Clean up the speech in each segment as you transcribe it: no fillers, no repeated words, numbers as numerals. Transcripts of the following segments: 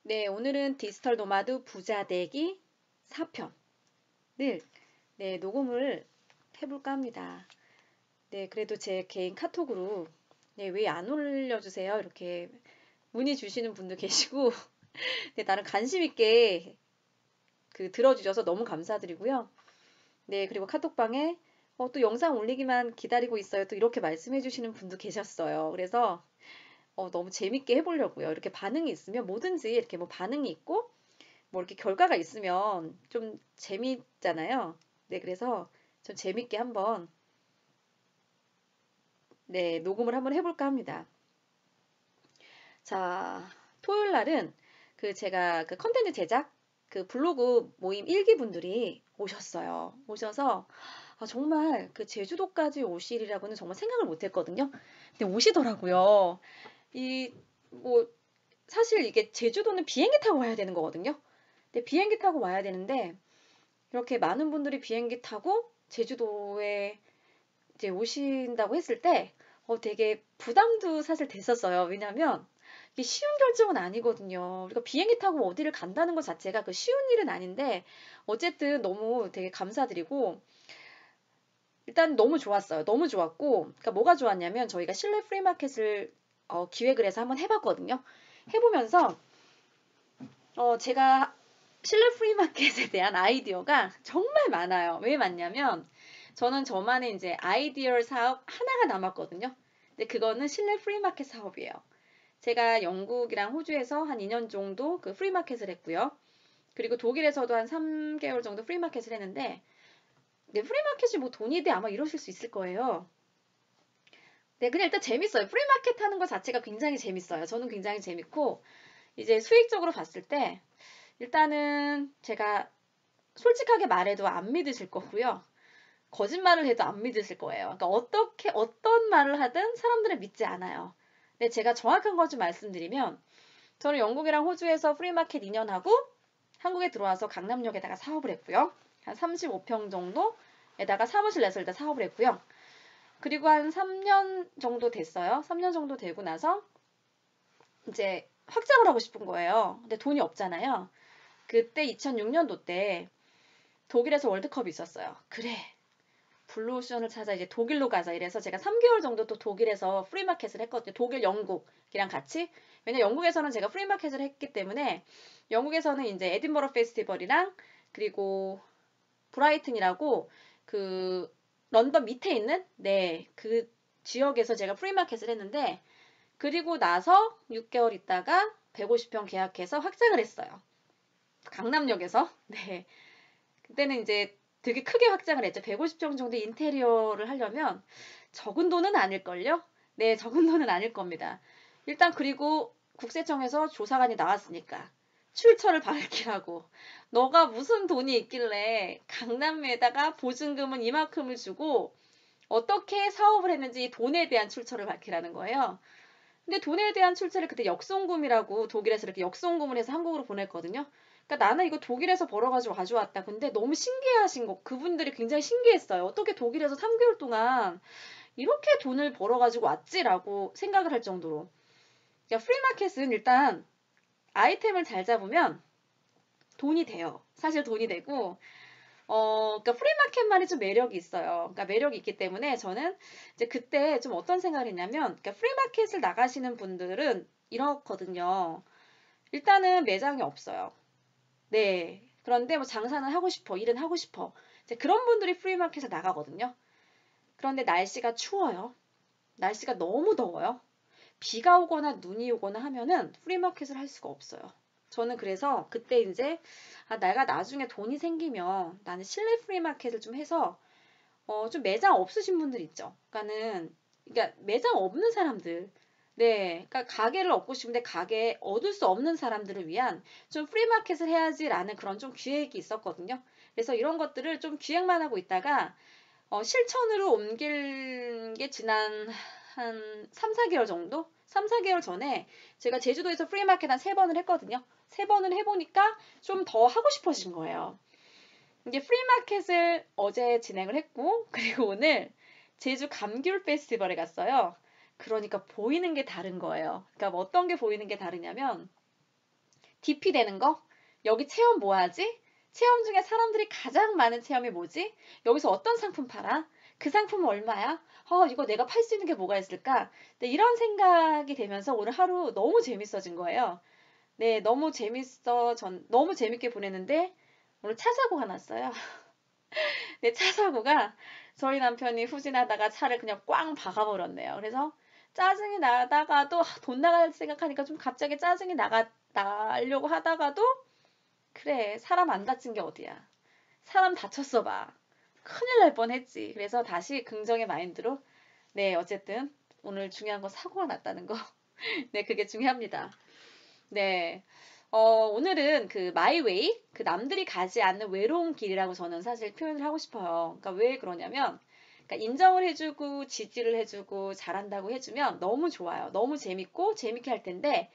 네, 오늘은 디지털 노마드 부자 되기 4편을 녹음을 해볼까 합니다. 네, 그래도 제 개인 카톡으로 왜 안 올려주세요? 이렇게 문의 주시는 분도 계시고 네, 나름 관심 있게 들어주셔서 너무 감사드리고요. 네, 그리고 카톡방에 또 영상 올리기만 기다리고 있어요. 또 이렇게 말씀해 주시는 분도 계셨어요. 그래서 너무 재밌게 해보려고요. 이렇게 반응이 있으면 뭐든지 이렇게 뭐 반응이 있고 뭐 이렇게 결과가 있으면 좀 재밌잖아요. 네, 그래서 좀 재밌게 한번 녹음을 한번 해볼까 합니다. 자, 토요일 날은 제가 컨텐츠 제작 블로그 모임 1기 분들이 오셨어요. 오셔서 정말 제주도까지 오시리라고는 정말 생각을 못 했거든요. 근데 오시더라고요. 이 뭐 사실 이게 제주도는 비행기 타고 와야 되는 거거든요. 근데 비행기 타고 와야 되는데 이렇게 많은 분들이 비행기 타고 제주도에 이제 오신다고 했을 때 되게 부담도 사실 됐었어요. 왜냐면 이게 쉬운 결정은 아니거든요. 우리가 비행기 타고 어디를 간다는 것 자체가 쉬운 일은 아닌데 어쨌든 너무 되게 감사드리고 일단 너무 좋았어요. 너무 좋았고 그러니까 뭐가 좋았냐면 저희가 실내 프리마켓을 기획을 해서 한번 해봤거든요. 해보면서 제가 실내 프리마켓에 대한 아이디어가 정말 많아요. 왜 많냐면 저는 저만의 이제 아이디어 사업 하나가 남았거든요. 근데 그거는 실내 프리마켓 사업이에요. 제가 영국이랑 호주에서 한 2년 정도 프리마켓을 했고요. 그리고 독일에서도 한 3개월 정도 프리마켓을 했는데 네, 프리마켓이 뭐 돈이 돼 아마 이러실 수 있을 거예요. 네, 그냥 일단 재밌어요. 프리마켓 하는 것 자체가 굉장히 재밌어요. 저는 굉장히 재밌고 이제 수익적으로 봤을 때 일단은 제가 솔직하게 말해도 안 믿으실 거고요. 거짓말을 해도 안 믿으실 거예요. 그러니까 어떤 말을 하든 사람들은 믿지 않아요. 근데 제가 정확한 것 좀 말씀드리면 저는 영국이랑 호주에서 프리마켓 2년 하고 한국에 들어와서 강남역에다가 사업을 했고요. 한 35평 정도에다가 사무실 내서 일단 사업을 했고요. 그리고 한 3년 정도 됐어요. 3년 정도 되고 나서 이제 확장을 하고 싶은 거예요. 근데 돈이 없잖아요. 그때 2006년도 때 독일에서 월드컵이 있었어요. 그래. 블루오션을 찾아 이제 독일로 가자 이래서 제가 3개월 정도 또 독일에서 프리마켓을 했거든요. 독일, 영국이랑 같이. 왜냐 영국에서는 제가 프리마켓을 했기 때문에 영국에서는 이제 에딘버러 페스티벌이랑 그리고 브라이튼이라고 런던 밑에 있는 그 지역에서 제가 프리마켓을 했는데 그리고 나서 6개월 있다가 150평 계약해서 확장을 했어요. 강남역에서. 네. 그때는 이제 되게 크게 확장을 했죠. 150평 정도 인테리어를 하려면 적은 돈은 아닐걸요? 네, 적은 돈은 아닐 겁니다. 일단 그리고 국세청에서 조사관이 나왔으니까 출처를 밝히라고. 너가 무슨 돈이 있길래 강남에다가 보증금은 이만큼을 주고 어떻게 사업을 했는지 돈에 대한 출처를 밝히라는 거예요. 근데 돈에 대한 출처를 그때 역송금이라고 독일에서 이렇게 역송금을 해서 한국으로 보냈거든요. 그러니까 나는 이거 독일에서 벌어가지고 가져왔다. 근데 너무 신기하신 거, 그분들이 굉장히 신기했어요. 어떻게 독일에서 3개월 동안 이렇게 돈을 벌어가지고 왔지라고 생각을 할 정도로. 그러니까 프리마켓은 일단 아이템을 잘 잡으면 돈이 돼요. 사실 돈이 되고, 그러니까 프리마켓만이 좀 매력이 있어요. 그러니까 매력이 있기 때문에 저는 이제 그때 좀 어떤 생각을 했냐면, 그러니까 프리마켓을 나가시는 분들은 이렇거든요. 일단은 매장이 없어요. 네. 그런데 뭐 장사는 하고 싶어, 일은 하고 싶어. 이제 그런 분들이 프리마켓에 나가거든요. 그런데 날씨가 추워요. 날씨가 너무 더워요. 비가 오거나 눈이 오거나 하면은 프리마켓을 할 수가 없어요. 저는 그래서 그때 이제 내가 나중에 돈이 생기면 나는 실내 프리마켓을 좀 해서 좀 매장 없으신 분들 있죠. 그러니까 매장 없는 사람들. 네, 그러니까 가게를 얻고 싶은데 가게 얻을 수 없는 사람들을 위한 좀 프리마켓을 해야지라는 그런 좀 기획이 있었거든요. 그래서 이런 것들을 좀 기획만 하고 있다가 실천으로 옮길 게 지난 한 3, 4개월 정도? 3, 4개월 전에 제가 제주도에서 프리마켓 한 3번을 했거든요. 3번을 해보니까 좀 더 하고 싶어진 거예요. 이게 프리마켓을 어제 진행을 했고, 그리고 오늘 제주 감귤 페스티벌에 갔어요. 그러니까 보이는 게 다른 거예요. 그러니까 뭐 어떤 게 보이는 게 다르냐면, DP 되는 거? 여기 체험 뭐 하지? 체험 중에 사람들이 가장 많은 체험이 뭐지? 여기서 어떤 상품 팔아? 그 상품은 얼마야? 이거 내가 팔 수 있는 게 뭐가 있을까? 네, 이런 생각이 되면서 오늘 하루 너무 재밌어진 거예요. 네, 너무 재밌게 보냈는데 오늘 차 사고가 났어요. 네, 차 사고가 저희 남편이 후진하다가 차를 그냥 꽝 박아버렸네요. 그래서 짜증이 나다가도 돈 나갈 생각하니까 좀 갑자기 짜증이 나려고 하다가도 그래, 사람 안 다친 게 어디야. 사람 다쳤어 봐. 큰일 날 뻔했지. 그래서 다시 긍정의 마인드로 네, 어쨌든 오늘 중요한 건 사고가 났다는 거. 네, 그게 중요합니다. 네. 오늘은 그 마이웨이, 그 남들이 가지 않는 외로운 길이라고 저는 사실 표현을 하고 싶어요. 그러니까 왜 그러냐면, 그러니까 인정을 해주고 지지를 해주고 잘한다고 해주면 너무 좋아요. 너무 재밌고 재밌게 할 텐데,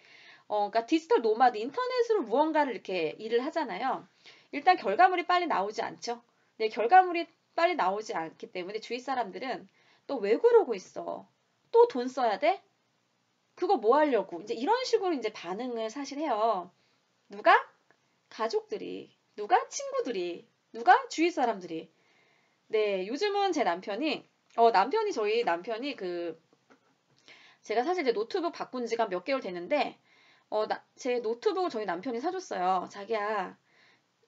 그러니까 디지털 노마드, 인터넷으로 무언가를 이렇게 일을 하잖아요. 일단 결과물이 빨리 나오지 않죠. 네, 결과물이 빨리 나오지 않기 때문에 주위 사람들은 또 왜 그러고 있어? 또 돈 써야 돼? 그거 뭐 하려고? 이제 이런 식으로 이제 반응을 사실 해요. 누가? 가족들이. 누가? 친구들이. 누가? 주위 사람들이. 네, 요즘은 제 남편이, 저희 남편이 제가 사실 이제 노트북 바꾼 지가 몇 개월 됐는데, 제 노트북을 저희 남편이 사줬어요. 자기야,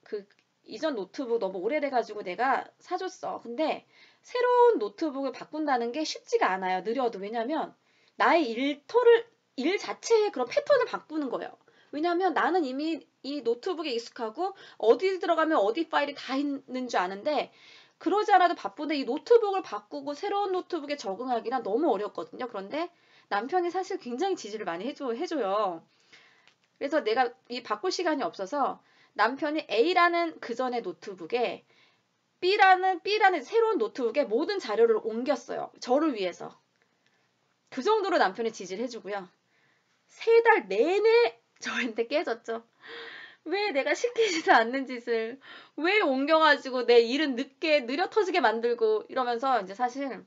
그, 이전 노트북 너무 오래돼가지고 내가 사줬어. 근데 새로운 노트북을 바꾼다는 게 쉽지가 않아요. 느려도. 왜냐면, 나의 일 자체의 그런 패턴을 바꾸는 거예요. 왜냐하면 나는 이미 이 노트북에 익숙하고 어디 들어가면 어디 파일이 다 있는 줄 아는데 그러지 않아도 바쁜데 이 노트북을 바꾸고 새로운 노트북에 적응하기란 너무 어렵거든요. 그런데 남편이 사실 굉장히 지지를 많이 해줘요. 그래서 내가 이 바꿀 시간이 없어서 남편이 A라는 그 전에 노트북에 B라는 새로운 노트북에 모든 자료를 옮겼어요. 저를 위해서. 그 정도로 남편이 지지를 해주고요. 3달 내내 저한테 깨졌죠. 왜 내가 시키지도 않는 짓을 왜 옮겨가지고 내 일은 느려 터지게 만들고 이러면서 이제 사실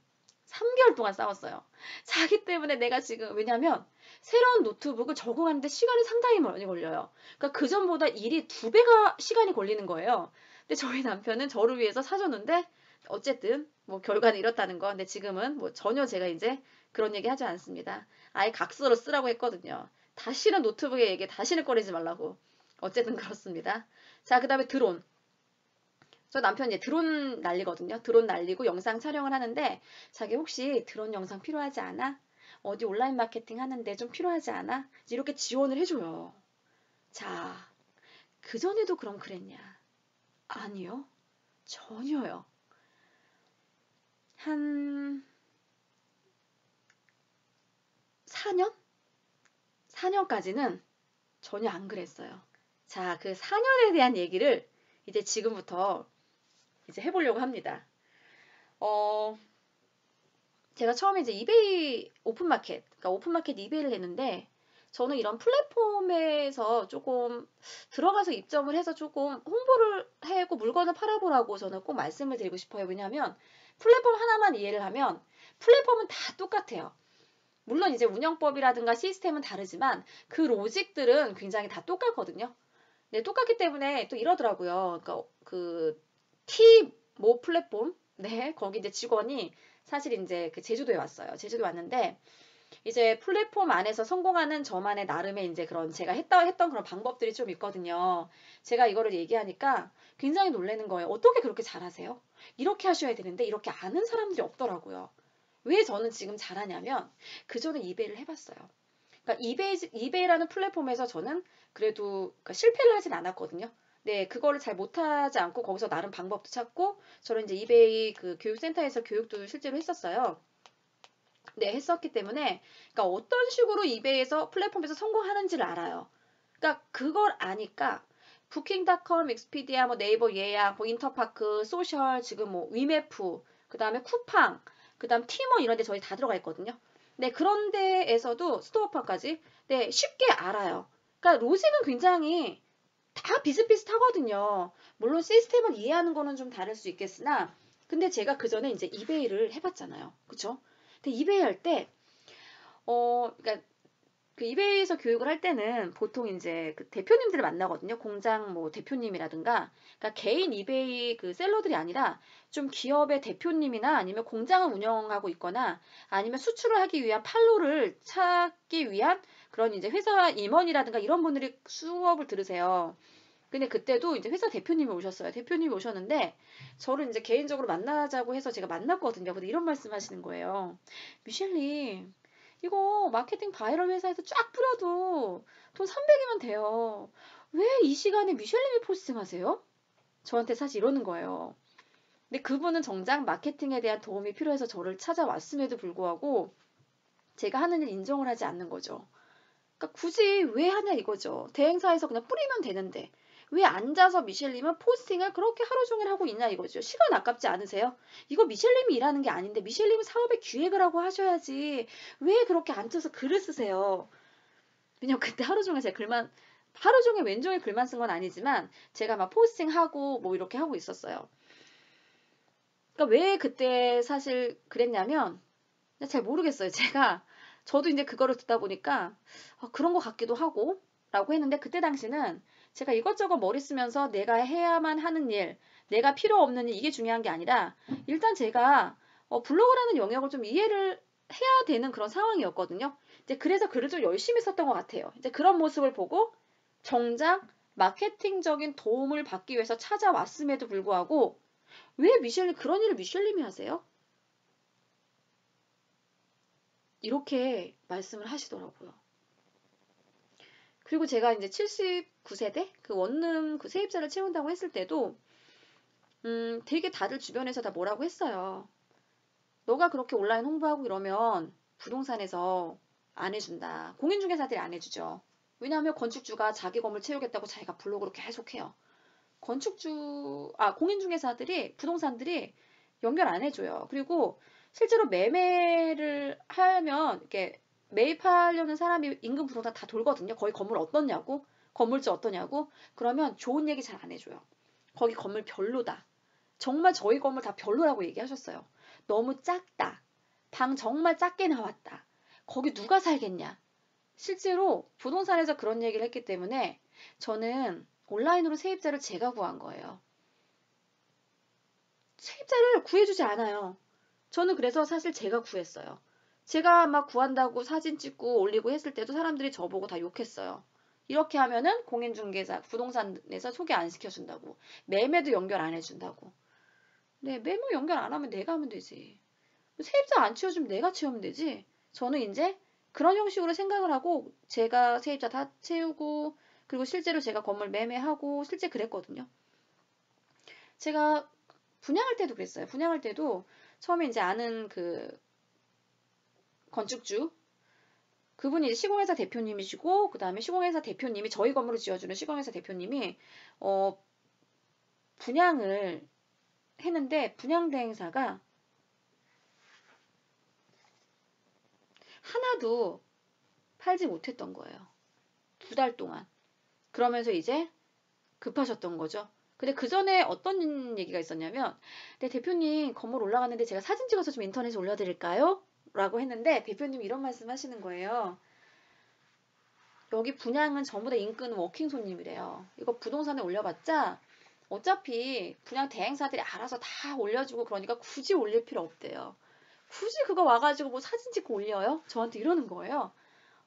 3개월 동안 싸웠어요. 자기 때문에 내가 지금 왜냐면 새로운 노트북을 적응하는데 시간이 상당히 많이 걸려요. 그러니까 그 전보다 일이 2배가 시간이 걸리는 거예요. 근데 저희 남편은 저를 위해서 사줬는데 어쨌든 뭐 결과는 이렇다는 거. 근데 지금은 뭐 전혀 제가 이제 그런 얘기 하지 않습니다. 아예 각서로 쓰라고 했거든요. 다시는 노트북에 얘기 다시는 꺼내지 말라고. 어쨌든 그렇습니다. 자, 그 다음에 드론. 저 남편이 이제 드론 날리거든요. 드론 날리고 영상 촬영을 하는데 자기 혹시 드론 영상 필요하지 않아? 어디 온라인 마케팅 하는데 좀 필요하지 않아? 이렇게 지원을 해줘요. 자, 그전에도 그럼 그랬냐? 아니요. 전혀요. 한 4년? 4년까지는 전혀 안 그랬어요. 자, 그 4년에 대한 얘기를 이제 지금부터 이제 해보려고 합니다. 어, 제가 처음에 이제 이베이 오픈마켓, 그러니까 오픈마켓 이베이를 했는데, 저는 이런 플랫폼에서 조금 들어가서 입점을 해서 조금 홍보를 하고 물건을 팔아보라고 저는 꼭 말씀을 드리고 싶어요. 왜냐하면 플랫폼 하나만 이해를 하면 플랫폼은 다 똑같아요. 물론 이제 운영법이라든가 시스템은 다르지만 그 로직들은 굉장히 다 똑같거든요. 네, 똑같기 때문에 또 이러더라고요. 그러니까 T모 플랫폼, 네, 거기 이제 직원이 사실 이제 그 제주도에 왔어요. 제주도에 왔는데 이제 플랫폼 안에서 성공하는 저만의 나름의 이제 그런 제가 했던 그런 방법들이 좀 있거든요. 제가 이거를 얘기하니까 굉장히 놀라는 거예요. 어떻게 그렇게 잘하세요? 이렇게 하셔야 되는데 이렇게 아는 사람들이 없더라고요. 왜 저는 지금 잘하냐면 그 전에 이베이를 해봤어요. 그러니까 이베이라는 플랫폼에서 저는 그래도 그러니까 실패를 하진 않았거든요. 네, 그거를 잘 못하지 않고 거기서 나름 방법도 찾고 저는 이제 이베이 그 교육센터에서 교육도 실제로 했었어요. 네, 했었기 때문에 그러니까 어떤 식으로 이베이에서 플랫폼에서 성공하는지를 알아요. 그러니까 그걸 아니까 부킹닷컴, 익스피디아, 뭐 네이버 예약, 뭐 인터파크, 소셜, 지금 뭐 위메프, 그다음에 쿠팡, 그다음 티머 이런 데 저희 다 들어가 있거든요. 네, 그런 데에서도 스토어파까지 네, 쉽게 알아요. 그러니까 로직은 굉장히 다 비슷비슷하거든요. 물론 시스템을 이해하는 거는 좀 다를 수 있겠으나 근데 제가 그 전에 이제 이베이를 해봤잖아요. 그쵸? 근데 이베이 할 때, 그러니까 그 이베이에서 교육을 할 때는 보통 이제 그 대표님들을 만나거든요. 공장 뭐 대표님이라든가. 그러니까 개인 이베이 그 셀러들이 아니라 좀 기업의 대표님이나 아니면 공장을 운영하고 있거나 아니면 수출을 하기 위한 판로를 찾기 위한 그런 이제 회사 임원이라든가 이런 분들이 수업을 들으세요. 근데 그때도 이제 회사 대표님이 오셨어요. 대표님이 오셨는데 저를 이제 개인적으로 만나자고 해서 제가 만났거든요. 근데 이런 말씀 하시는 거예요. 미셸님, 이거 마케팅 바이럴 회사에서 쫙 뿌려도 돈 300이면 돼요. 왜 이 시간에 미셸님이 포스팅하세요? 저한테 사실 이러는 거예요. 근데 그분은 정작 마케팅에 대한 도움이 필요해서 저를 찾아왔음에도 불구하고 제가 하는 일 인정을 하지 않는 거죠. 그러니까 굳이 왜 하냐 이거죠. 대행사에서 그냥 뿌리면 되는데 왜 앉아서 미셸님은 포스팅을 그렇게 하루 종일 하고 있냐 이거죠. 시간 아깝지 않으세요? 이거 미셸님이 일하는 게 아닌데 미셸님은 사업의 기획을 하고 하셔야지 왜 그렇게 앉아서 글을 쓰세요? 왜냐면 그때 하루 종일 제가 글만 하루 종일 왼종일 글만 쓴 건 아니지만 제가 막 포스팅하고 뭐 이렇게 하고 있었어요. 그러니까 왜 그때 사실 그랬냐면 잘 모르겠어요. 저도 이제 그거를 듣다 보니까 그런 것 같기도 하고 라고 했는데 그때 당시는 제가 이것저것 머리 쓰면서 내가 해야만 하는 일, 내가 필요 없는 일 이게 중요한 게 아니라 일단 제가 블로그라는 영역을 좀 이해를 해야 되는 그런 상황이었거든요. 이제 그래서 글을 좀 열심히 썼던 것 같아요. 이제 그런 모습을 보고 정작 마케팅적인 도움을 받기 위해서 찾아왔음에도 불구하고 왜 그런 일을 미셸님이 하세요? 이렇게 말씀을 하시더라고요. 그리고 제가 이제 79세대 그 원룸 그 세입자를 채운다고 했을 때도 되게 다들 주변에서 다 뭐라고 했어요. 너가 그렇게 온라인 홍보하고 이러면 부동산에서 안 해준다. 공인중개사들이 안 해주죠. 왜냐하면 건축주가 자기 건물 채우겠다고 자기가 블로그로 계속 해요. 공인중개사들이 부동산들이 연결 안 해줘요. 그리고 실제로 매매를 하면 이렇게 매입하려는 사람이 인근 부동산 다 돌거든요. 거기 건물 어떻냐고, 건물주 어떠냐고. 그러면 좋은 얘기 잘 안 해줘요. 거기 건물 별로다. 정말 저희 건물 다 별로라고 얘기하셨어요. 너무 작다. 방 정말 작게 나왔다. 거기 누가 살겠냐. 실제로 부동산에서 그런 얘기를 했기 때문에 저는 온라인으로 세입자를 제가 구한 거예요. 세입자를 구해주지 않아요. 저는 그래서 사실 제가 구했어요. 제가 막 구한다고 사진 찍고 올리고 했을 때도 사람들이 저보고 다 욕했어요. 이렇게 하면은 공인중개사, 부동산에서 소개 안 시켜준다고. 매매도 연결 안 해준다고. 네, 매매 연결 안 하면 내가 하면 되지. 세입자 안 채워주면 내가 채우면 되지. 저는 이제 그런 형식으로 생각을 하고 제가 세입자 다 채우고 그리고 실제로 제가 건물 매매하고 실제 그랬거든요. 제가 분양할 때도 그랬어요. 분양할 때도 처음에 이제 아는 그 건축주 그분이 이제 시공회사 대표님이시고 그 다음에 시공회사 대표님이 저희 건물을 지어주는 시공회사 대표님이 분양을 했는데 분양 대행사가 하나도 팔지 못했던 거예요. 2달 동안. 그러면서 이제 급하셨던 거죠. 근데 그 전에 어떤 얘기가 있었냐면, 네, 대표님 건물 올라갔는데 제가 사진 찍어서 좀 인터넷에 올려드릴까요? 라고 했는데 대표님이 이런 말씀 하시는 거예요. 여기 분양은 전부 다 인근 워킹 손님이래요. 이거 부동산에 올려봤자 어차피 분양 대행사들이 알아서 다 올려주고 그러니까 굳이 올릴 필요 없대요. 굳이 그거 와가지고 뭐 사진 찍고 올려요? 저한테 이러는 거예요.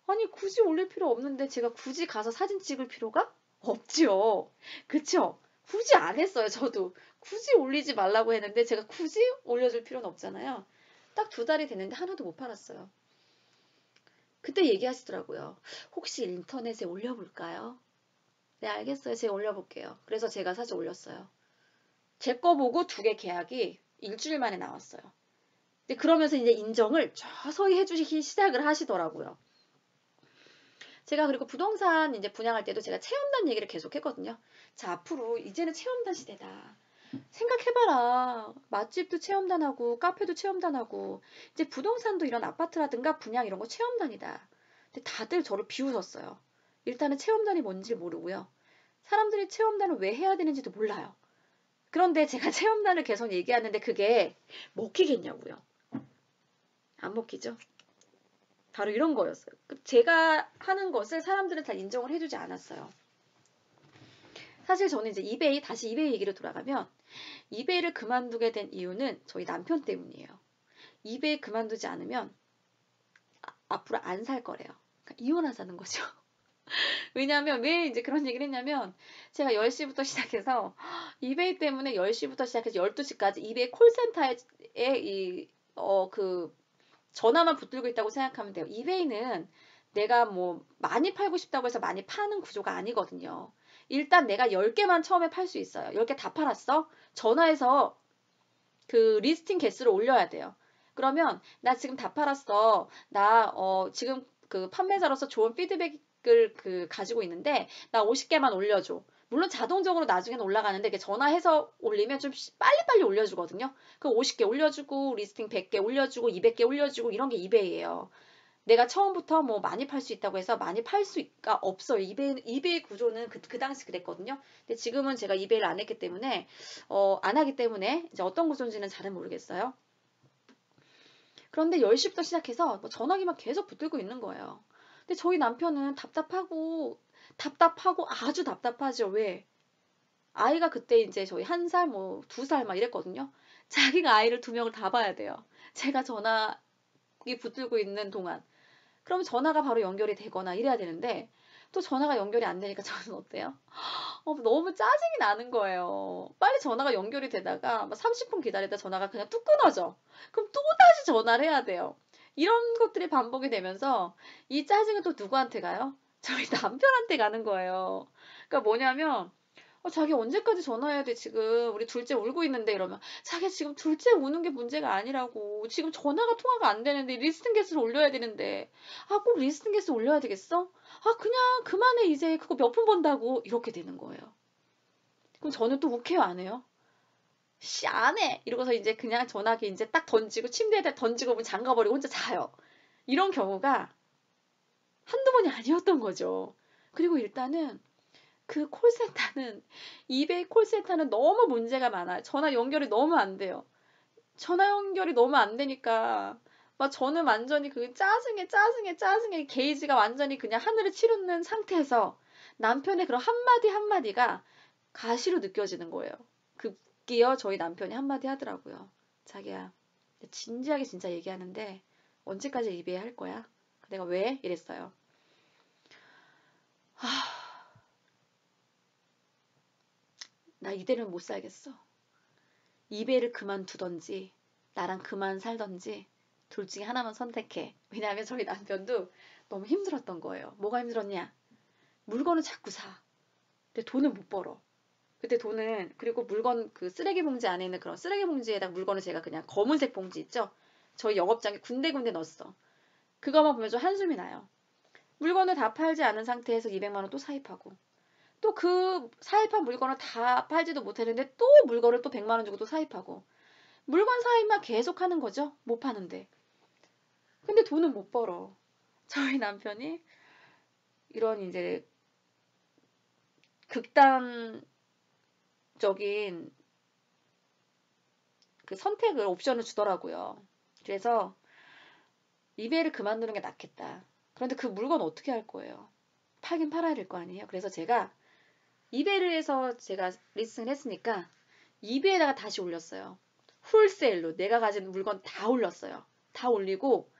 아니 굳이 올릴 필요 없는데 제가 굳이 가서 사진 찍을 필요가 없지요. 그쵸? 굳이 안 했어요. 저도 굳이 올리지 말라고 했는데 제가 굳이 올려줄 필요는 없잖아요. 딱 2달이 됐는데 하나도 못 팔았어요. 그때 얘기하시더라고요. 혹시 인터넷에 올려볼까요? 네, 알겠어요. 제가 올려볼게요. 그래서 제가 사실 올렸어요. 제 거 보고 2개 계약이 일주일 만에 나왔어요. 근데 그러면서 이제 인정을 서서히 해주시기 시작을 하시더라고요. 제가 그리고 부동산 이제 분양할 때도 제가 체험단 얘기를 계속 했거든요. 자, 앞으로 이제는 체험단 시대다. 생각해봐라. 맛집도 체험단하고 카페도 체험단하고 이제 부동산도 이런 아파트라든가 분양 이런 거 체험단이다. 근데 다들 저를 비웃었어요. 일단은 체험단이 뭔지 모르고요. 사람들이 체험단을 왜 해야 되는지도 몰라요. 그런데 제가 체험단을 계속 얘기하는데 그게 먹히겠냐고요. 안 먹히죠? 바로 이런 거였어요. 제가 하는 것을 사람들은 다 인정을 해주지 않았어요. 사실 저는 이제 다시 이베이 얘기로 돌아가면 이베이를 그만두게 된 이유는 저희 남편 때문이에요. 이베이 그만두지 않으면 앞으로 안 살 거래요. 그러니까 이혼하자는 거죠. 왜냐하면 왜 이제 그런 얘기를 했냐면 제가 10시부터 시작해서 이베이 때문에 10시부터 시작해서 12시까지 이베이 콜센터에 그 전화만 붙들고 있다고 생각하면 돼요. 이베이는 내가 뭐 많이 팔고 싶다고 해서 많이 파는 구조가 아니거든요. 일단 내가 10개만 처음에 팔 수 있어요. 10개 다 팔았어? 전화해서 그 리스팅 개수를 올려야 돼요. 그러면 나 지금 다 팔았어. 나 지금 그 판매자로서 좋은 피드백을 가지고 있는데 나 50개만 올려줘. 물론 자동적으로 나중에는 올라가는데 이렇게 전화해서 올리면 좀 빨리빨리 올려주거든요. 그 50개 올려주고 리스팅 100개 올려주고 200개 올려주고 이런 게 이베이예요. 내가 처음부터 뭐 많이 팔 수 있다고 해서 많이 팔 수가 없어요. 이베이 구조는 그 당시 그랬거든요. 근데 지금은 제가 이베이를 안 했기 때문에 안 하기 때문에 이제 어떤 구조인지는 잘은 모르겠어요. 그런데 10시부터 시작해서 뭐 전화기만 계속 붙들고 있는 거예요. 근데 저희 남편은 답답하고 아주 답답하죠. 왜? 아이가 그때 이제 저희 1살 뭐 2살 막 이랬거든요. 자기가 아이를 2명을 다 봐야 돼요. 제가 전화기 붙들고 있는 동안. 그럼 전화가 바로 연결이 되거나 이래야 되는데 또 전화가 연결이 안 되니까 저는 어때요? 너무 짜증이 나는 거예요. 빨리 전화가 연결이 되다가 막 30분 기다리다 전화가 그냥 뚝 끊어져. 그럼 또다시 전화를 해야 돼요. 이런 것들이 반복이 되면서 이 짜증은 또 누구한테 가요? 저희 남편한테 가는 거예요. 그러니까 뭐냐면 자기 언제까지 전화해야 돼 지금 우리 둘째 울고 있는데 이러면 자기 지금 둘째 우는 게 문제가 아니라고 지금 통화가 안 되는데 리스팅 개수를 올려야 되는데 꼭 리스팅 개수 올려야 되겠어? 그냥 그만해 이제 그거 몇 푼 번다고 이렇게 되는 거예요. 그럼 저는 또 욱해요 안 해요? 씨 안 해! 이러고서 이제 그냥 전화기 이제 딱 던지고 침대에다 던지고 문 잠가버리고 혼자 자요. 이런 경우가 한두 번이 아니었던 거죠. 그리고 일단은 그 콜센터는 이베이 콜센터는 너무 문제가 많아요. 전화 연결이 너무 안 돼요. 전화 연결이 너무 안 되니까 막 저는 완전히 그 짜증에 게이지가 완전히 그냥 하늘을 치르는 상태에서 남편의 그런 한마디 한마디가 가시로 느껴지는 거예요. 급기어 저희 남편이 한마디 하더라고요. 자기야, 진지하게 진짜 얘기하는데 언제까지 이베이 할 거야? 내가 왜? 이랬어요. 나 이대로는 못 살겠어. 이베이를 그만두던지 나랑 그만 살던지 둘 중에 하나만 선택해. 왜냐하면 저희 남편도 너무 힘들었던 거예요. 뭐가 힘들었냐? 물건을 자꾸 사. 근데 돈을 못 벌어. 그때 돈은 그리고 물건 그 쓰레기 봉지 안에 있는 그런 쓰레기 봉지에다 물건을 제가 그냥 검은색 봉지 있죠? 저희 영업장에 군데군데 넣었어. 그거만 보면 좀 한숨이 나요. 물건을 다 팔지 않은 상태에서 200만 원 또 사입하고 또 그 사입한 물건을 다 팔지도 못했는데 또 물건을 또 100만 원 주고 또 사입하고 물건 사입만 계속 하는 거죠. 못 파는데. 근데 돈은 못 벌어. 저희 남편이 이런 이제 극단적인 그 선택을 옵션을 주더라고요. 그래서 이베이를 그만두는 게 낫겠다. 그런데 그 물건 어떻게 할 거예요? 팔긴 팔아야 될 거 아니에요? 그래서 제가 이베이를 해서 제가 리스팅을 했으니까 이베이에다가 다시 올렸어요. 홀세일로 내가 가진 물건 다 올렸어요. 다 올리고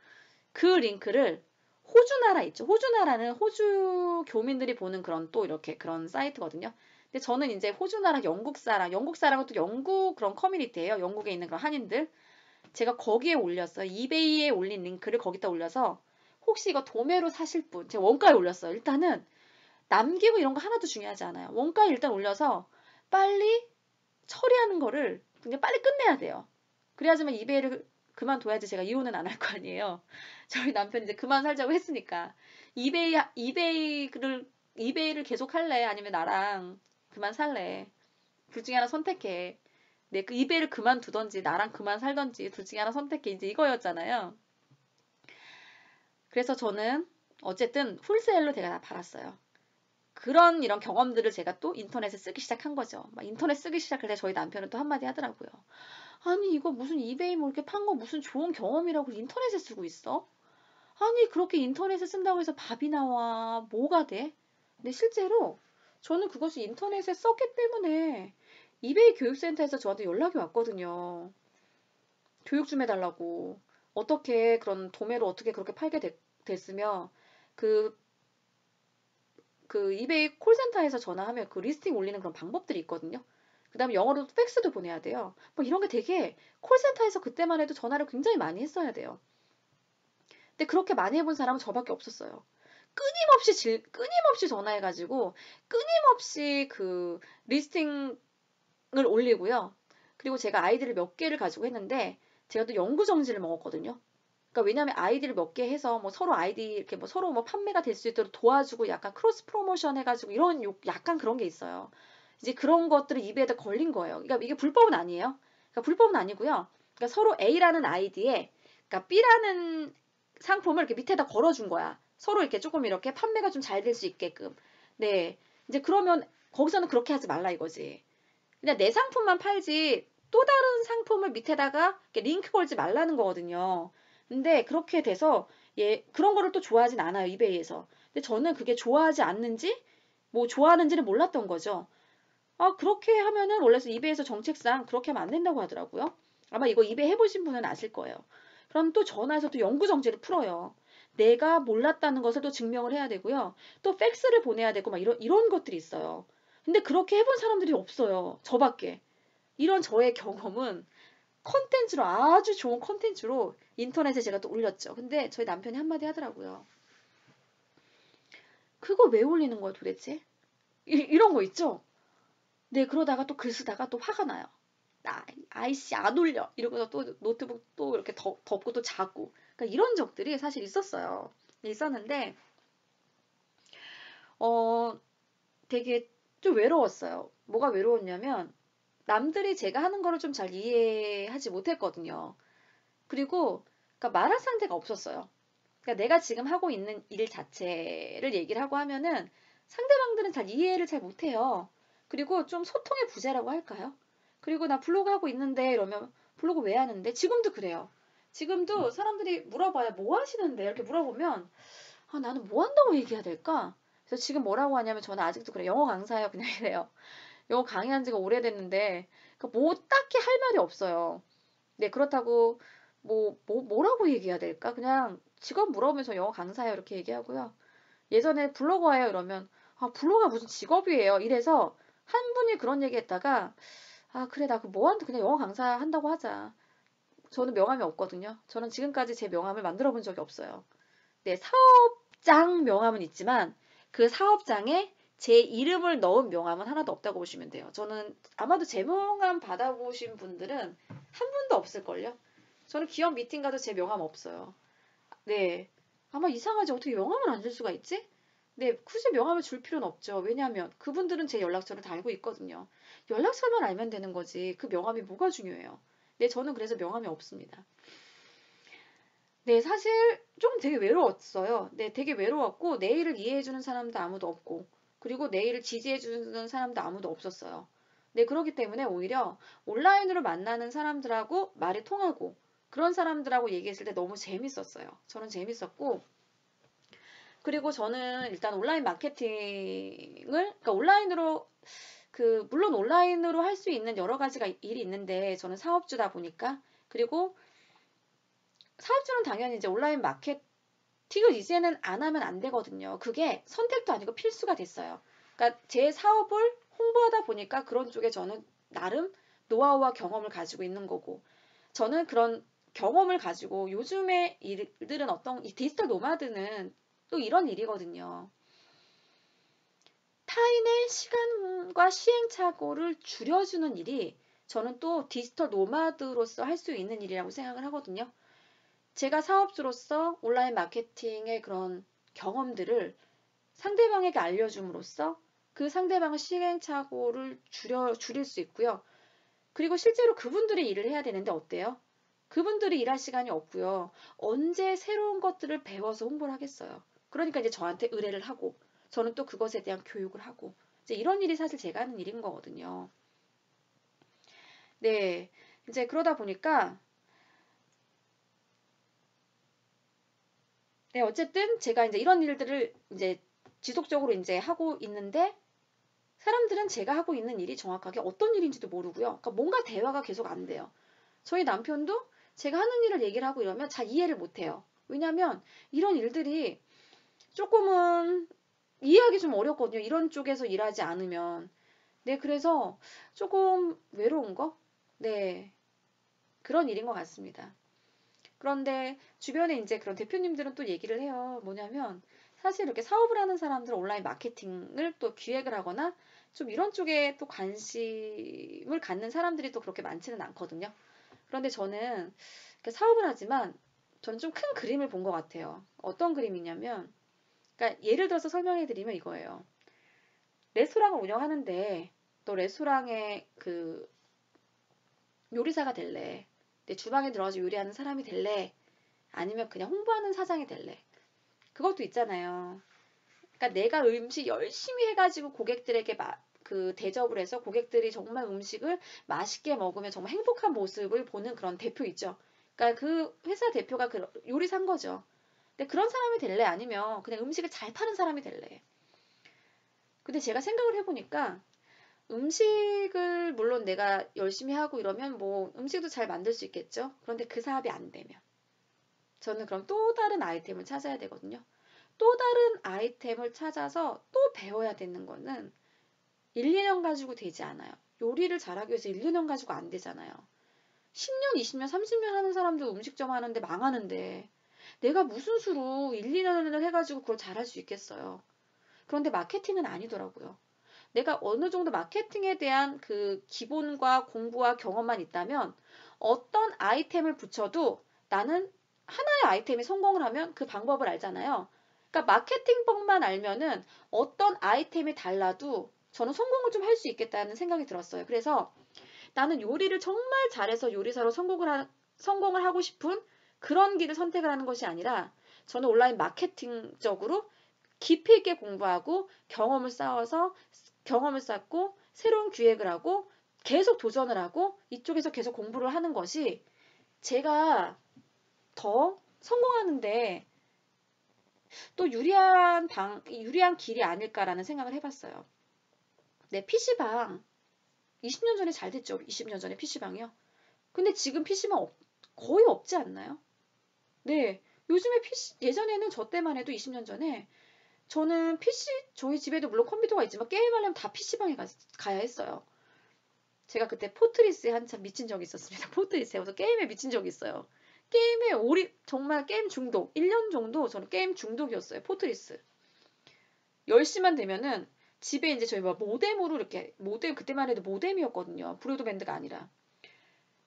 그 링크를 호주나라 있죠. 호주나라는 호주 교민들이 보는 그런 또 이렇게 그런 사이트거든요. 근데 저는 이제 호주나라 영국 사람은 또 영국 그런 커뮤니티예요. 영국에 있는 그런 한인들. 제가 거기에 올렸어요. 이베이에 올린 링크를 거기다 올려서 혹시 이거 도매로 사실 분, 제가 원가에 올렸어요. 일단은 남기고 이런 거 하나도 중요하지 않아요. 원가에 일단 올려서 빨리 처리하는 거를 그냥 빨리 끝내야 돼요. 그래야지만 이베이를 그만둬야지 제가 이혼은 안 할 거 아니에요. 저희 남편이 이제 그만 살자고 했으니까 이베이를 계속 할래? 아니면 나랑 그만 살래? 둘 중에 하나 선택해. 그 이베이를 그만두던지 나랑 그만 살던지 둘 중에 하나 선택해. 이제 이거였잖아요. 그래서 저는 어쨌든 홀세일로 제가 다 팔았어요. 그런 이런 경험들을 제가 또 인터넷에 쓰기 시작한 거죠. 막 인터넷 쓰기 시작할 때 저희 남편은 또 한마디 하더라고요. 아니 이거 무슨 이베이 뭐 이렇게 판 거 무슨 좋은 경험이라고 인터넷에 쓰고 있어? 아니 그렇게 인터넷을 쓴다고 해서 밥이 나와 뭐가 돼? 근데 실제로 저는 그것을 인터넷에 썼기 때문에 이베이 교육센터에서 저한테 연락이 왔거든요. 교육 좀 해달라고. 어떻게 그런 도매로 어떻게 그렇게 팔게 됐으며 그, 그 이베이 콜센터에서 전화하면 그 리스팅 올리는 그런 방법들이 있거든요. 그 다음에 영어로 팩스도 보내야 돼요. 뭐 이런 게 되게 콜센터에서 그때만 해도 전화를 굉장히 많이 했어야 돼요. 근데 그렇게 많이 해본 사람은 저밖에 없었어요. 끊임없이 전화해가지고 끊임없이 그 리스팅을 올리고요. 그리고 제가 아이디를 몇 개를 가지고 했는데 제가 또 영구 정지를 먹었거든요. 그러니까 왜냐하면 아이디를 몇 개 해서 뭐 서로 아이디 이렇게 뭐 서로 뭐 판매가 될 수 있도록 도와주고 약간 크로스 프로모션 해가지고 이런 약간 그런 게 있어요. 이제 그런 것들을 입에다 걸린 거예요. 그러니까 이게 불법은 아니에요. 그러니까 불법은 아니고요. 그러니까 서로 A라는 아이디에 그러니까 B라는 상품을 이렇게 밑에다 걸어준 거야. 서로 이렇게 조금 이렇게 판매가 좀 잘 될 수 있게끔. 네. 이제 그러면 거기서는 그렇게 하지 말라 이거지. 그냥 내 상품만 팔지 또 다른 상품을 밑에다가 링크 걸지 말라는 거거든요. 근데 그렇게 돼서 그런 거를 또 좋아하진 않아요, 이베이에서. 근데 저는 그게 좋아하지 않는지 뭐 좋아하는지는 몰랐던 거죠. 아, 그렇게 하면은 원래 이베이에서 정책상 그렇게 하면 안 된다고 하더라고요. 아마 이거 이베이 해보신 분은 아실 거예요. 그럼 또 전화해서 또 영구정지를 풀어요. 내가 몰랐다는 것을 또 증명을 해야 되고요. 또 팩스를 보내야 되고 막 이런 것들이 있어요. 근데 그렇게 해본 사람들이 없어요. 저밖에. 이런 저의 경험은 컨텐츠로 아주 좋은 컨텐츠로 인터넷에 제가 또 올렸죠. 근데 저희 남편이 한마디 하더라고요. 그거 왜 올리는 거야 도대체? 이런 거 있죠? 네, 그러다가 또 글 쓰다가 또 화가 나요. 아이씨 안 올려 이러고서 또 노트북 또 이렇게 덮고 또 자고 그러니까 이런 적들이 사실 있었어요. 있었는데 어 되게 좀 외로웠어요. 뭐가 외로웠냐면 남들이 제가 하는 거를 좀 잘 이해하지 못했거든요. 그리고 그러니까 말할 상대가 없었어요. 그러니까 내가 지금 하고 있는 일 자체를 얘기를 하고 하면은 상대방들은 잘 이해를 잘 못해요. 그리고 좀 소통의 부재라고 할까요? 그리고 나 블로그 하고 있는데 이러면 블로그 왜 하는데? 지금도 그래요. 지금도 사람들이 물어봐요. 뭐 하시는데? 이렇게 물어보면 아, 나는 뭐 한다고 얘기해야 될까? 그래서 지금 뭐라고 하냐면 저는 아직도 그래. 영어 강사예요. 그냥 이래요. 영어 강의한 지가 오래됐는데 그러니까 뭐 딱히 할 말이 없어요. 네, 그렇다고 뭐라고 얘기해야 될까? 그냥 직업 물어보면서 영어 강사예요. 이렇게 얘기하고요. 예전에 블로거예요. 이러면 아, 블로거가 무슨 직업이에요. 이래서 한 분이 그런 얘기 했다가 아, 그래, 나 그 뭐한테 그냥 영어 강사 한다고 하자. 저는 명함이 없거든요. 저는 지금까지 제 명함을 만들어 본 적이 없어요. 네, 사업장 명함은 있지만 그 사업장에 제 이름을 넣은 명함은 하나도 없다고 보시면 돼요. 저는 아마도 제 명함 받아보신 분들은 한 분도 없을걸요? 저는 기업 미팅 가도 제 명함 없어요. 네. 아마 이상하지. 어떻게 명함을 안 줄 수가 있지? 네, 굳이 명함을 줄 필요는 없죠. 왜냐하면 그분들은 제 연락처를 다 알고 있거든요. 연락처만 알면 되는 거지. 그 명함이 뭐가 중요해요. 네, 저는 그래서 명함이 없습니다. 네, 사실 좀 되게 외로웠어요. 네, 되게 외로웠고, 내 일을 이해해주는 사람도 아무도 없고, 그리고 내 일을 지지해주는 사람도 아무도 없었어요. 네, 그렇기 때문에 오히려 온라인으로 만나는 사람들하고 말이 통하고, 그런 사람들하고 얘기했을 때 너무 재밌었어요. 저는 재밌었고, 그리고 저는 일단 온라인 마케팅을, 그러니까 온라인으로, 물론 온라인으로 할 수 있는 여러 가지가 일이 있는데, 저는 사업주다 보니까, 그리고 사업주는 당연히 이제 온라인 마케팅을 이제는 안 하면 안 되거든요. 그게 선택도 아니고 필수가 됐어요. 그러니까 제 사업을 홍보하다 보니까 그런 쪽에 저는 나름 노하우와 경험을 가지고 있는 거고, 저는 그런 경험을 가지고 요즘의 일들은 어떤 이 디지털 노마드는 또 이런 일이거든요. 타인의 시간과 시행착오를 줄여주는 일이 저는 또 디지털 노마드로서 할 수 있는 일이라고 생각을 하거든요. 제가 사업주로서 온라인 마케팅의 그런 경험들을 상대방에게 알려줌으로써 그 상대방의 시행착오를 줄일 수 있고요. 그리고 실제로 그분들이 일을 해야 되는데 어때요? 그분들이 일할 시간이 없고요. 언제 새로운 것들을 배워서 홍보를 하겠어요. 그러니까 이제 저한테 의뢰를 하고 저는 또 그것에 대한 교육을 하고 이제 이런 일이 사실 제가 하는 일인 거거든요. 네. 이제 그러다 보니까 네, 어쨌든 제가 이제 이런 일들을 이제 지속적으로 이제 하고 있는데 사람들은 제가 하고 있는 일이 정확하게 어떤 일인지도 모르고요. 그러니까 뭔가 대화가 계속 안 돼요. 저희 남편도 제가 하는 일을 얘기를 하고 이러면 잘 이해를 못 해요. 왜냐면 이런 일들이 조금은 이해하기 좀 어렵거든요. 이런 쪽에서 일하지 않으면. 네, 그래서 조금 외로운 거? 네, 그런 일인 것 같습니다. 그런데 주변에 이제 그런 대표님들은 또 얘기를 해요. 뭐냐면 사실 이렇게 사업을 하는 사람들은 온라인 마케팅을 또 기획을 하거나 좀 이런 쪽에 또 관심을 갖는 사람들이 또 그렇게 많지는 않거든요. 그런데 저는 이렇게 사업을 하지만 저는 좀 큰 그림을 본 것 같아요. 어떤 그림이냐면, 그러니까 예를 들어서 설명해 드리면 이거예요. 레스토랑을 운영하는데 너 레스토랑의 그 요리사가 될래? 내 주방에 들어가서 요리하는 사람이 될래? 아니면 그냥 홍보하는 사장이 될래? 그것도 있잖아요. 그러니까 내가 음식 열심히 해가지고 고객들에게 그 대접을 해서 고객들이 정말 음식을 맛있게 먹으면 정말 행복한 모습을 보는 그런 대표 있죠. 그러니까 그 회사 대표가 그 요리사인 거죠. 근데 그런 사람이 될래? 아니면 그냥 음식을 잘 파는 사람이 될래? 근데 제가 생각을 해보니까 음식을 물론 내가 열심히 하고 이러면 뭐 음식도 잘 만들 수 있겠죠. 그런데 그 사업이 안 되면 저는 그럼 또 다른 아이템을 찾아야 되거든요. 또 다른 아이템을 찾아서 또 배워야 되는 거는 1, 2년 가지고 되지 않아요. 요리를 잘하기 위해서 1, 2년 가지고 안 되잖아요. 10년, 20년, 30년 하는 사람도 음식점 하는데 망하는데 내가 무슨 수로 1, 2년을 해가지고 그걸 잘할 수 있겠어요. 그런데 마케팅은 아니더라고요. 내가 어느 정도 마케팅에 대한 그 기본과 공부와 경험만 있다면 어떤 아이템을 붙여도 나는 하나의 아이템이 성공을 하면 그 방법을 알잖아요. 그러니까 마케팅법만 알면은 어떤 아이템이 달라도 저는 성공을 좀 할 수 있겠다는 생각이 들었어요. 그래서 나는 요리를 정말 잘해서 요리사로 성공을 하고 싶은 그런 길을 선택을 하는 것이 아니라 저는 온라인 마케팅적으로 깊이 있게 공부하고 경험을 쌓고 새로운 기획을 하고 계속 도전을 하고 이쪽에서 계속 공부를 하는 것이 제가 더 성공하는데 또 유리한 길이 아닐까라는 생각을 해봤어요. 네, PC방 20년 전에 잘 됐죠. 20년 전에 PC방이요. 근데 지금 PC방 거의 없지 않나요? 네, 요즘에 예전에는 저 때만 해도 20년 전에 저는 저희 집에도 물론 컴퓨터가 있지만 게임하려면 다 PC방에 가야 했어요. 제가 그때 포트리스에 한참 미친 적이 있었습니다. 포트리스에. 그래서 게임에 미친 적이 있어요. 정말 게임 중독. 1년 정도 저는 게임 중독이었어요. 포트리스. 10시만 되면은 집에 이제 저희 뭐 모뎀으로 이렇게, 그때만 해도 모뎀이었거든요. 브로드밴드가 아니라.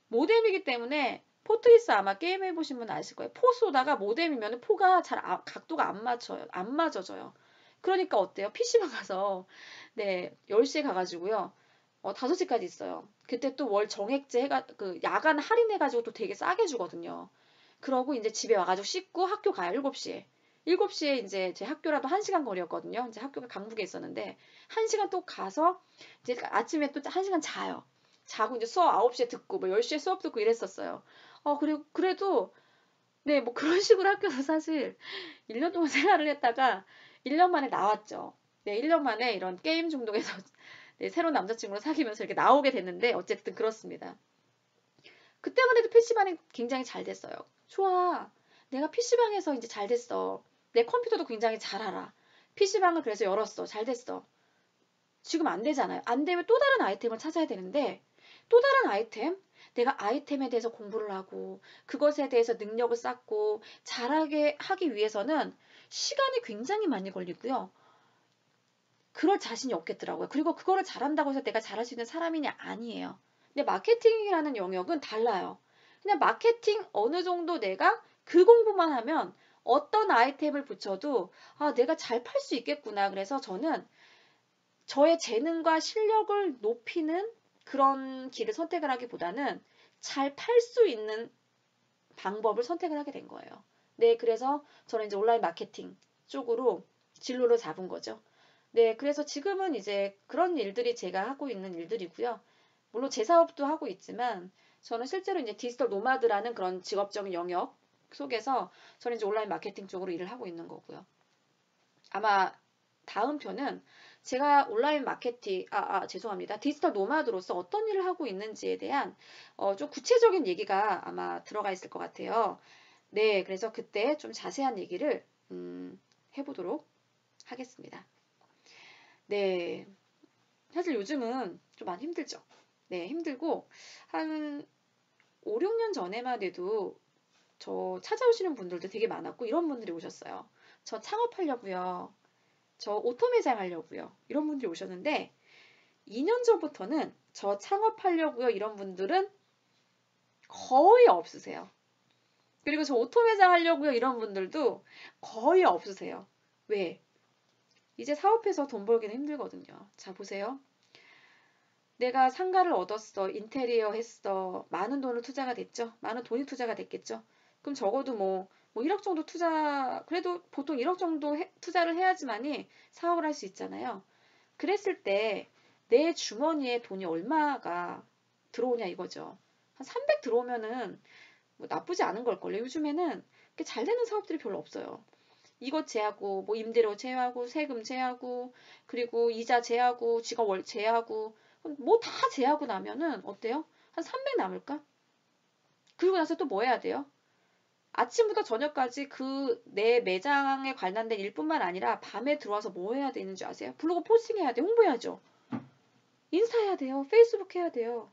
모뎀이기 때문에 포트리스 아마 게임 해보신 분 아실 거예요. 포 쏘다가 모뎀이면 포가 각도가 안 맞춰요. 안 맞아져요. 그러니까 어때요? PC방 가서, 네, 10시에 가가지고요. 5시까지 있어요. 그때 또 월 정액제 야간 할인해가지고 또 되게 싸게 주거든요. 그러고 이제 집에 와가지고 씻고 학교 가요, 7시에. 7시에 이제 제 학교라도 1시간 거리였거든요. 이제 학교가 강북에 있었는데, 1시간 또 가서, 이제 아침에 또 1시간 자요. 자고 이제 수업 9시에 듣고, 뭐 10시에 수업 듣고 이랬었어요. 그래도, 네, 뭐 그런 식으로 학교도 사실 1년 동안 생활을 했다가 1년 만에 나왔죠. 네, 1년 만에 이런 게임 중독에서 네, 새로운 남자친구를 사귀면서 이렇게 나오게 됐는데, 어쨌든 그렇습니다. 그때만 해도 PC방이 굉장히 잘 됐어요. 좋아. 내가 PC방에서 이제 잘 됐어. 내 컴퓨터도 굉장히 잘 알아. PC방을 그래서 열었어. 잘 됐어. 지금 안 되잖아요. 안 되면 또 다른 아이템을 찾아야 되는데, 또 다른 아이템? 내가 아이템에 대해서 공부를 하고, 그것에 대해서 능력을 쌓고, 잘하게 하기 위해서는 시간이 굉장히 많이 걸리고요. 그럴 자신이 없겠더라고요. 그리고 그거를 잘한다고 해서 내가 잘할 수 있는 사람이냐? 아니에요. 근데 마케팅이라는 영역은 달라요. 그냥 마케팅 어느 정도 내가 그 공부만 하면 어떤 아이템을 붙여도 내가 잘 팔 수 있겠구나. 그래서 저는 저의 재능과 실력을 높이는 그런 길을 선택을 하기보다는 잘 팔 수 있는 방법을 선택을 하게 된 거예요. 네, 그래서 저는 이제 온라인 마케팅 쪽으로 진로를 잡은 거죠. 네, 그래서 지금은 이제 그런 일들이 제가 하고 있는 일들이고요. 물론 제 사업도 하고 있지만 저는 실제로 이제 디지털 노마드라는 그런 직업적인 영역, 속에서 저는 이제 온라인 마케팅 쪽으로 일을 하고 있는 거고요. 아마 다음 편은 제가 온라인 마케팅, 죄송합니다. 디지털 노마드로서 어떤 일을 하고 있는지에 대한 좀 구체적인 얘기가 아마 들어가 있을 것 같아요. 네, 그래서 그때 좀 자세한 얘기를 해보도록 하겠습니다. 네, 사실 요즘은 좀 많이 힘들죠. 네, 힘들고 한 5, 6년 전에만 해도 저 찾아오시는 분들도 되게 많았고 이런 분들이 오셨어요. 저 창업하려고요. 저 오토 매장 하려고요. 이런 분들이 오셨는데 2년 전부터는 저 창업하려고요. 이런 분들은 거의 없으세요. 그리고 저 오토 매장 하려고요. 이런 분들도 거의 없으세요. 왜? 이제 사업해서 돈 벌기는 힘들거든요. 자, 보세요. 내가 상가를 얻었어. 인테리어 했어. 많은 돈을 투자가 됐죠. 많은 돈이 투자가 됐겠죠. 그럼 적어도 뭐 1억 정도 그래도 보통 1억 정도 투자를 해야지만이 사업을 할 수 있잖아요. 그랬을 때 내 주머니에 돈이 얼마가 들어오냐 이거죠. 한 300 들어오면은 뭐 나쁘지 않은 걸걸요. 요즘에는 잘 되는 사업들이 별로 없어요. 이것 제하고 뭐 임대료 제하고 세금 제하고 그리고 이자 제하고 직원 제하고 뭐 다 제하고 나면은 어때요? 한 300 남을까? 그리고 나서 또 뭐 해야 돼요? 아침부터 저녁까지 그 내 매장에 관련된 일뿐만 아니라 밤에 들어와서 뭐 해야 되는지 아세요? 블로그 포스팅해야 돼. 홍보해야죠. 인스타해야 돼요. 페이스북 해야 돼요.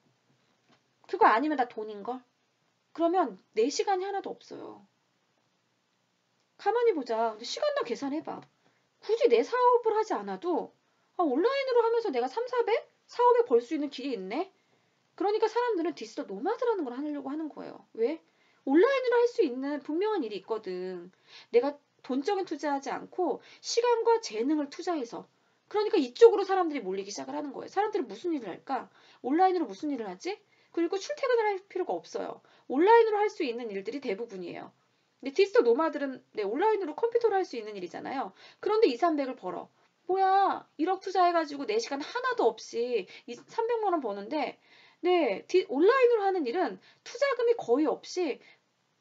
그거 아니면 다 돈인걸? 그러면 내 시간이 하나도 없어요. 가만히 보자. 시간당 계산해봐. 굳이 내 사업을 하지 않아도 온라인으로 하면서 내가 3, 400? 4, 500 벌 수 있는 길이 있네? 그러니까 사람들은 디지털 노마드라는 걸 하려고 하는 거예요. 왜? 온라인으로 할 수 있는 분명한 일이 있거든. 내가 돈적인 투자하지 않고 시간과 재능을 투자해서. 그러니까 이쪽으로 사람들이 몰리기 시작을 하는 거예요. 사람들은 무슨 일을 할까? 온라인으로 무슨 일을 하지? 그리고 출퇴근을 할 필요가 없어요. 온라인으로 할 수 있는 일들이 대부분이에요. 근데 디지털 노마들은 온라인으로 컴퓨터로 할 수 있는 일이잖아요. 그런데 2, 300을 벌어. 뭐야, 1억 투자해가지고 4시간 하나도 없이 300만 원 버는데 네, 온라인으로 하는 일은 투자금이 거의 없이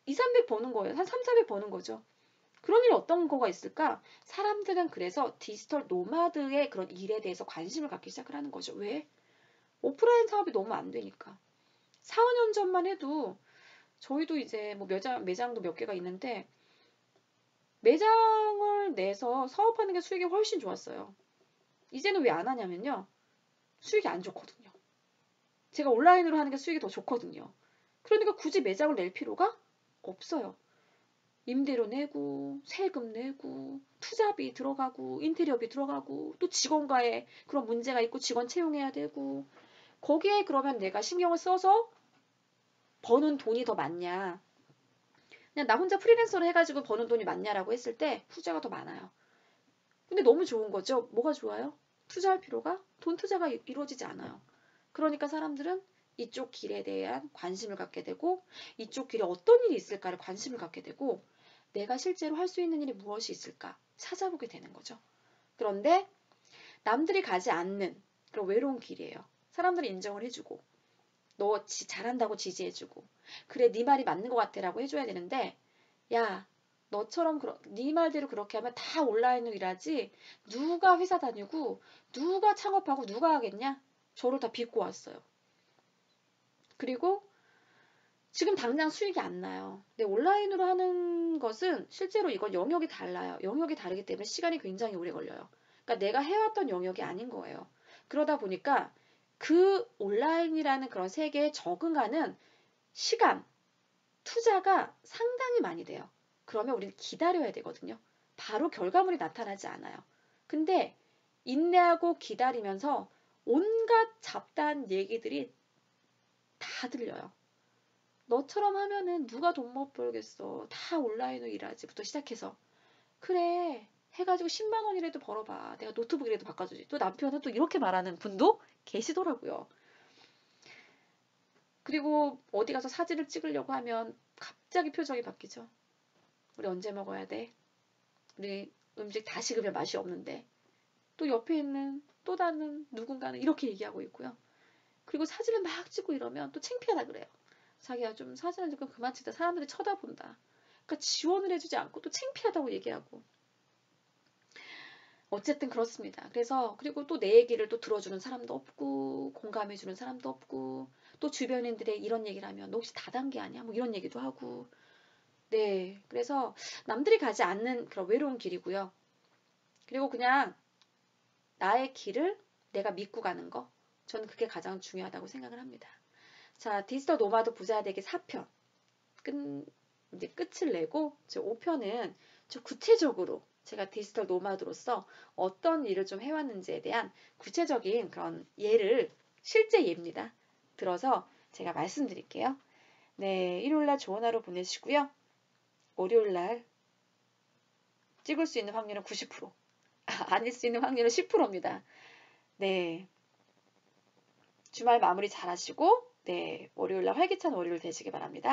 2, 300 버는 거예요. 한 3, 400 버는 거죠. 그런 일이 어떤 거가 있을까? 사람들은 그래서 디지털 노마드의 그런 일에 대해서 관심을 갖기 시작을 하는 거죠. 왜? 오프라인 사업이 너무 안 되니까. 4, 5년 전만 해도 저희도 이제 뭐 매장도 몇 개가 있는데 매장을 내서 사업하는 게 수익이 훨씬 좋았어요. 이제는 왜 안 하냐면요. 수익이 안 좋거든요. 제가 온라인으로 하는 게 수익이 더 좋거든요. 그러니까 굳이 매장을 낼 필요가 없어요. 임대료 내고 세금 내고 투자비 들어가고 인테리어비 들어가고 또 직원과의 그런 문제가 있고 직원 채용해야 되고 거기에 그러면 내가 신경을 써서 버는 돈이 더 많냐 그냥 나 혼자 프리랜서로 해가지고 버는 돈이 많냐라고 했을 때 후자가 더 많아요. 근데 너무 좋은 거죠. 뭐가 좋아요? 투자할 필요가 돈 투자가 이루어지지 않아요. 그러니까 사람들은 이쪽 길에 대한 관심을 갖게 되고 이쪽 길에 어떤 일이 있을까를 관심을 갖게 되고 내가 실제로 할 수 있는 일이 무엇이 있을까 찾아보게 되는 거죠. 그런데 남들이 가지 않는 그런 외로운 길이에요. 사람들이 인정을 해주고 너 잘한다고 지지해주고 그래 네 말이 맞는 것 같아라고 해줘야 되는데 야 너처럼 네 말대로 그렇게 하면 다 온라인으로 일하지 누가 회사 다니고 누가 창업하고 누가 하겠냐? 저를 다 빚고 왔어요. 그리고 지금 당장 수익이 안 나요. 근데 온라인으로 하는 것은 실제로 이건 영역이 달라요. 영역이 다르기 때문에 시간이 굉장히 오래 걸려요. 그러니까 내가 해왔던 영역이 아닌 거예요. 그러다 보니까 그 온라인이라는 그런 세계에 적응하는 시간, 투자가 상당히 많이 돼요. 그러면 우리는 기다려야 되거든요. 바로 결과물이 나타나지 않아요. 근데 인내하고 기다리면서 온갖 잡다한 얘기들이 다 들려요. 너처럼 하면은 누가 돈 못 벌겠어. 다 온라인으로 일하지부터 시작해서. 그래. 해가지고 10만 원이라도 벌어봐. 내가 노트북이라도 바꿔주지. 또 남편은 또 이렇게 말하는 분도 계시더라고요. 그리고 어디 가서 사진을 찍으려고 하면 갑자기 표정이 바뀌죠. 우리 언제 먹어야 돼? 우리 음식 다 식으면 맛이 없는데. 또 옆에 있는 또 다른 누군가는 이렇게 얘기하고 있고요. 그리고 사진을 막 찍고 이러면 또 창피하다 그래요. 자기야 좀 사진을 좀 그만 찍자. 사람들이 쳐다본다. 그러니까 지원을 해주지 않고 또 창피하다고 얘기하고. 어쨌든 그렇습니다. 그래서 그리고 또 내 얘기를 또 들어주는 사람도 없고 공감해주는 사람도 없고 또 주변인들의 이런 얘기를 하면 너 혹시 다단계 아니야? 뭐 이런 얘기도 하고. 네, 그래서 남들이 가지 않는 그런 외로운 길이고요. 그리고 그냥 나의 길을 내가 믿고 가는 거. 저는 그게 가장 중요하다고 생각을 합니다. 자, 디지털 노마드 부자 되기 4편. 이제 끝을 내고 제 5편은 좀 구체적으로 제가 디지털 노마드로서 어떤 일을 좀 해왔는지에 대한 구체적인 그런 예를 실제 예입니다. 들어서 제가 말씀드릴게요. 네, 일요일날 좋은 하루 보내시고요. 월요일날 찍을 수 있는 확률은 90%, 아닐 수 있는 확률은 10%입니다. 네, 주말 마무리 잘 하시고 네, 월요일날 활기찬 월요일 되시기 바랍니다.